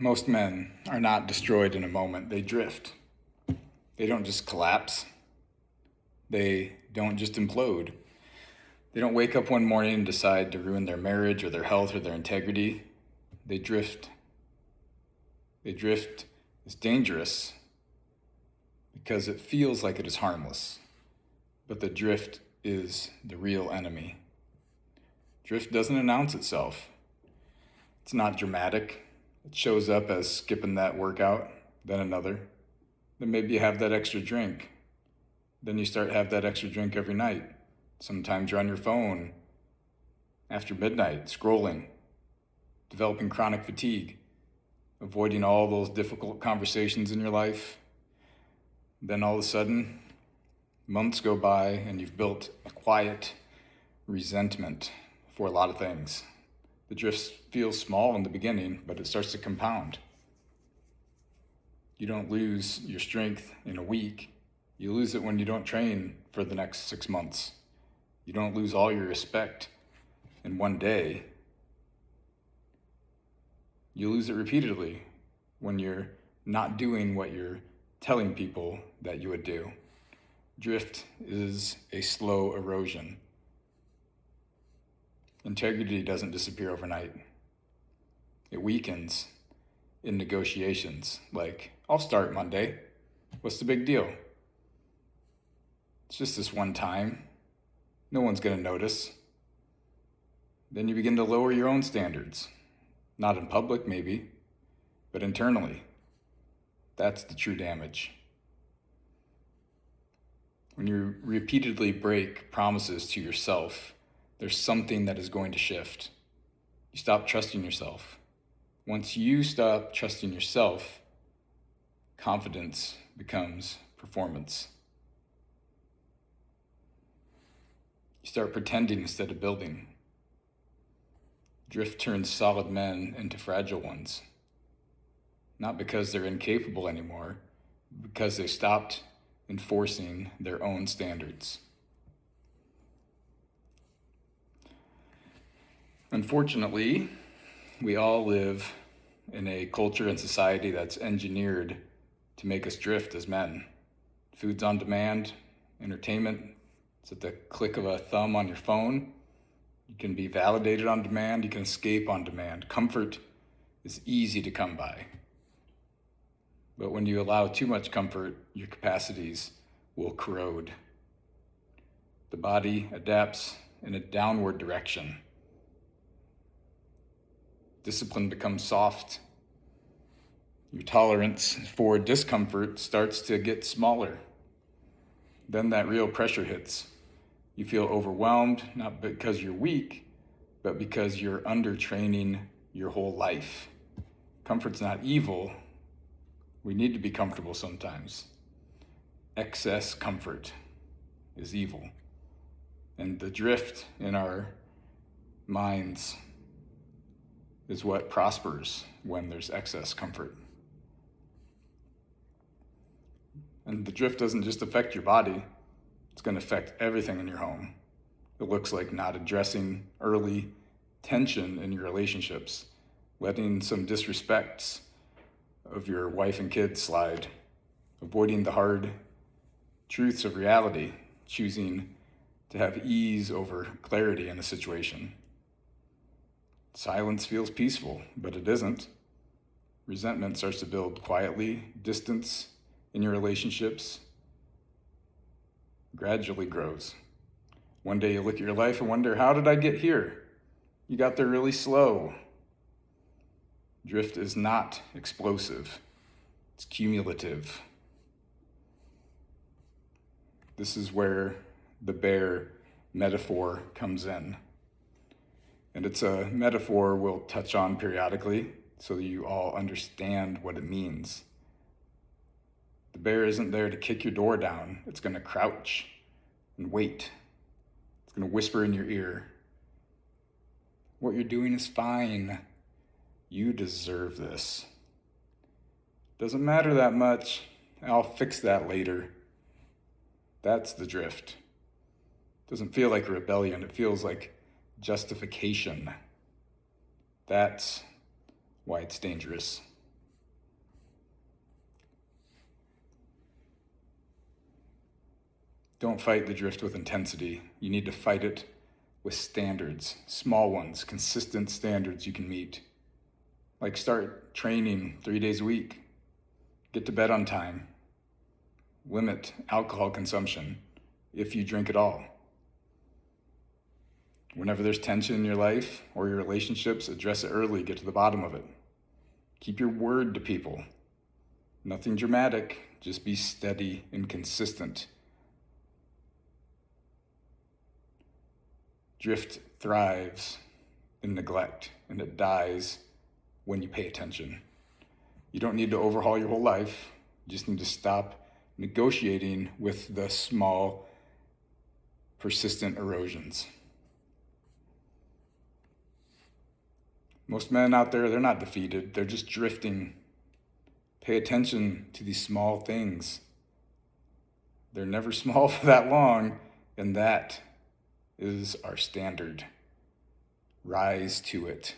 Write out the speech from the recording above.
Most men are not destroyed in a moment. They drift. They don't just collapse. They don't just implode. They don't wake up one morning and decide to ruin their marriage or their health or their integrity. They drift. They drift is dangerous because it feels like it is harmless, but the drift is the real enemy. Drift doesn't announce itself. It's not dramatic. It shows up as skipping that workout, then another. Then maybe you have that extra drink. Then you start to have that extra drink every night. Sometimes you're on your phone after midnight, scrolling, developing chronic fatigue, avoiding all those difficult conversations in your life. Then all of a sudden, months go by and you've built a quiet resentment for a lot of things. The drift feels small in the beginning, but it starts to compound. You don't lose your strength in a week. You lose it when you don't train for the next 6 months. You don't lose all your respect in one day. You lose it repeatedly when you're not doing what you're telling people that you would do. Drift is a slow erosion. Integrity doesn't disappear overnight. It weakens in negotiations. Like, I'll start Monday. What's the big deal? It's just this one time. No one's going to notice. Then you begin to lower your own standards. Not in public, maybe, but internally. That's the true damage. When you repeatedly break promises to yourself, there's something that is going to shift. You stop trusting yourself. Once you stop trusting yourself, confidence becomes performance. You start pretending instead of building. Drift turns solid men into fragile ones. Not because they're incapable anymore, because they stopped enforcing their own standards. Unfortunately, we all live in a culture and society that's engineered to make us drift as men. Food's on demand, entertainment, it's at the click of a thumb on your phone. You can be validated on demand, you can escape on demand. Comfort is easy to come by. But when you allow too much comfort, your capacities will corrode. The body adapts in a downward direction. Discipline becomes soft. Your tolerance for discomfort starts to get smaller. Then that real pressure hits. You feel overwhelmed, not because you're weak, but because you're undertraining your whole life. Comfort's not evil. We need to be comfortable sometimes. Excess comfort is evil. And the drift in our minds is what prospers when there's excess comfort. And the drift doesn't just affect your body, it's going to affect everything in your home. It looks like not addressing early tension in your relationships, letting some disrespects of your wife and kids slide, avoiding the hard truths of reality, choosing to have ease over clarity in a situation. Silence feels peaceful, but it isn't. Resentment starts to build quietly. Distance in your relationships gradually grows. One day you look at your life and wonder, how did I get here? You got there really slow. Drift is not explosive. It's cumulative. This is where the bear metaphor comes in. And it's a metaphor we'll touch on periodically so that you all understand what it means. The bear isn't there to kick your door down. It's going to crouch and wait. It's going to whisper in your ear, what you're doing is fine. You deserve this. Doesn't matter that much. I'll fix that later. That's the drift. Doesn't feel like a rebellion. It feels like justification. That's why it's dangerous. Don't fight the drift with intensity. You need to fight it with standards, small ones, consistent standards you can meet. Like start training 3 days a week. Get to bed on time. Limit alcohol consumption if you drink at all. Whenever there's tension in your life or your relationships, address it early, get to the bottom of it. Keep your word to people. Nothing dramatic, just be steady and consistent. Drift thrives in neglect, and it dies when you pay attention. You don't need to overhaul your whole life. You just need to stop negotiating with the small, persistent erosions. Most men out there, they're not defeated. They're just drifting. Pay attention to these small things. They're never small for that long, and that is our standard. Rise to it.